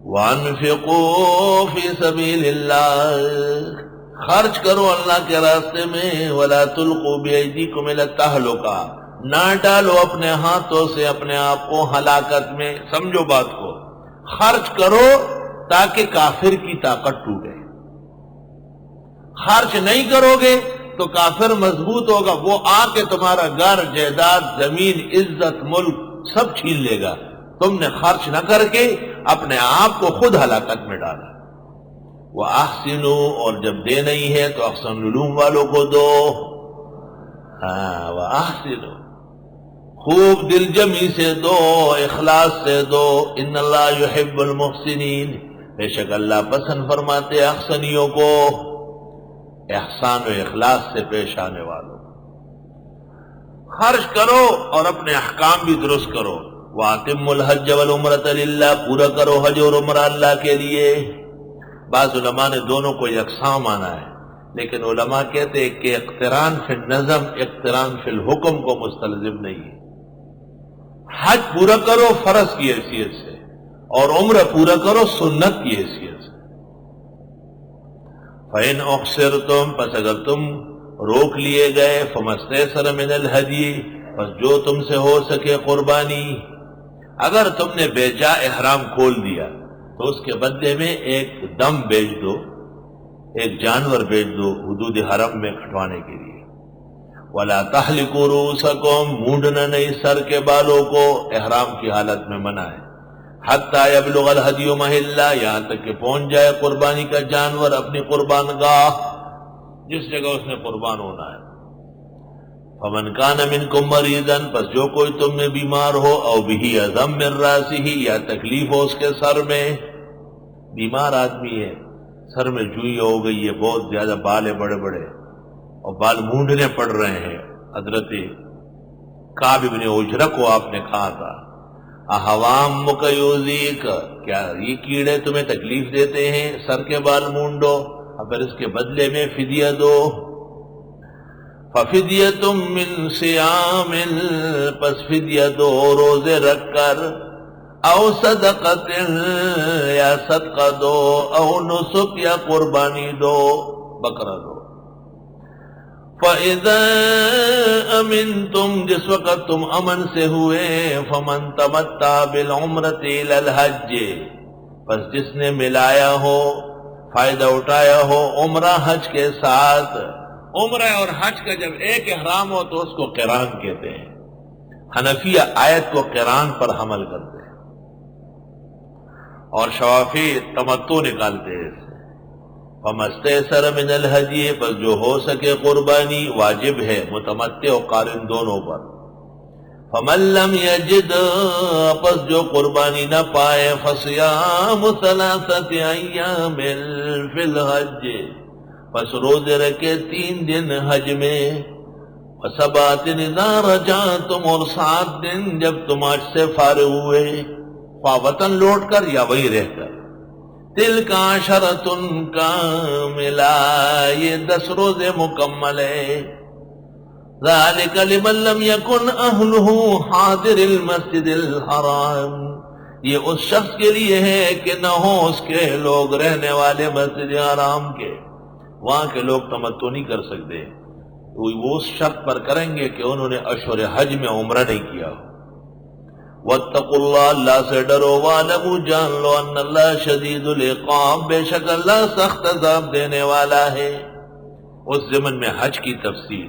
وانفقوا فی سبیل اللہ، خرچ کرو اللہ کے راستے میں، ولا تلقوا بایدیکم الی التہلکہ، نہ ڈالو اپنے ہاتھوں سے اپنے آپ کو ہلاکت میں۔ سمجھو بات کو، خرچ کرو تاکہ کافر کی طاقت ٹوٹے۔ خرچ نہیں کرو گے تو کافر مضبوط ہوگا، وہ آ کے تمہارا گھر، جائیداد، زمین، عزت، ملک سب چھین لے گا۔ تم نے خرچ نہ کر کے اپنے آپ کو خود ہلاکت میں ڈالا۔ وَأَحْسِنُوا، اور جب دے نہیں ہے تو احسن علوم والوں کو دو۔ وَأَحْسِنُوا، خوب دل جمی سے دو، اخلاص سے دو۔ ان اللہ یحب المحسنین، بے شک اللہ پسند فرماتے احسنیوں کو، احسان و اخلاص سے پیش آنے والوں۔ خرچ کرو اور اپنے احکام بھی درست کرو۔ وَأَتِمُّوا الْحَجَّ وَالْعُمْرَةَ لِلَّهِ، پورا کرو حج اور عمرہ اللہ کے لیے۔ بعض علماء نے دونوں کو یکساں مانا ہے، لیکن علماء کہتے ہیں کہ اقتران فی النظم اقتران فی الحکم کو مستلزم نہیں ہے۔ حج پورا کرو فرض کی حیثیت سے، اور عمرہ پورا کرو سنت کی حیثیت سے۔ فَإِنْ أُحْصِرْتُمْ، پس اگر تم روک لیے گئے، فَمَا اسْتَيْسَرَ مِنَ الْهَدْيِ، پس جو تم سے ہو سکے قربانی۔ اگر تم نے بے جا احرام کھول دیا تو اس کے بدلے میں ایک دم بیچ دو، ایک جانور بیچ دو حدود حرم میں کٹوانے کے لیے۔ وَلَا تَحْلِقُوا رُؤُوسَكُمْ، مونڈنا نہیں سر کے بالوں کو، احرام کی حالت میں منع ہے۔ حَتَّى يَبْلُغَ الْهَدْيُ مَحِلَّهُ، یہاں تک کہ پہنچ جائے قربانی کا جانور اپنی قربان گاہ، جس جگہ اس نے قربان ہونا ہے۔ فَمَنْ كَانَ مِنْكُمْ مَرِيضًا، پس جو کوئی تم میں بیمار ہو، أَوْ بِهِ أَذًى مِّن رَأْسِهِ، یا تکلیف ہو اس کے سر میں، بیمار آدمی ہے، سر میں جوئی ہو گئی ہے، بہت زیادہ بال ہے بڑے بڑے، اور بال مونڈنے پڑ رہے ہیں۔ حضرت کعب بن عجرہ کو آپ نے کہا تھا اَحَوَامُّكَ يُؤْذِيكَ، کیا یہ کیڑے تمہیں تکلیف دیتے ہیں، سر کے بال مونڈو، اور پھر اس کے بدلے میں فدیہ دو۔ فَفِدْيَةٌ مِّن صِيَامٍ، پس فدیہ دو روزے رکھ کر، او صدقۃ، یا صدقہ دو، او نسک، یا قربانی دو، بکرا دو۔ فَإِذَا أَمِنْتُمْ، جس وقت تم امن سے ہوئے، فَمَنْ تَمَتَّعَ بِالْعُمْرَةِ إِلَى الْحَجِّ، پس جس نے ملایا ہو، فائدہ اٹھایا ہو عمرہ حج کے ساتھ۔ عمرہ اور حج کا جب ایک احرام ہو تو اس کو قران کہتے ہیں۔ حنفیہ آیت کو قران پر حمل کرتے ہیں، اور شوافی تمتع نکالتے ہیں۔ فَمَا اسْتَيْسَرَ مِنَ الْهَدْيِ، بس جو ہو سکے قربانی واجب ہے متمتع و قارن دونوں پر۔ فَمَن لَّمْ يَجِدْ، پس جو قربانی نہ پائے، فَصِيَامُ ثَلَاثَةِ أَيَّامٍ فِي الْحَجِّ، پس روزے رکھے 3 دن حج میں، وَسَبْعَةٍ إِذَا رَجَعْتُمْ، اور 7 دن جب تم حج سے فارغ ہوئے، خواہ وطن لوٹ کر یا وہی رہ کر۔ تِلْكَ عَشَرَةٌ كَامِلَةٌ، یہ 10 روزے مکمل ہے۔ ذَلِكَ لِمَن لَّمْ يَكُنْ أَهْلُهُ حَاضِرِ الْمَسْجِدِ الْحَرَامِ، یہ اس شخص کے لیے ہے کہ نہ ہو اس کے لوگ رہنے والے مسجد حرام کے، وہاں کے لوگ تمتع نہیں کر سکتے، وہ اس شرط پر کریں گے کہ انہوں نے اشہر حج میں عمرہ نہیں کیا۔ واتقوا اللہ، اللہ سے ڈرو، وَاعْلَمُوا، جان لو، ان اللہ شدید العقاب، بے شک اللہ سخت عذاب دینے والا ہے۔ اس ضمن میں حج کی تفصیل۔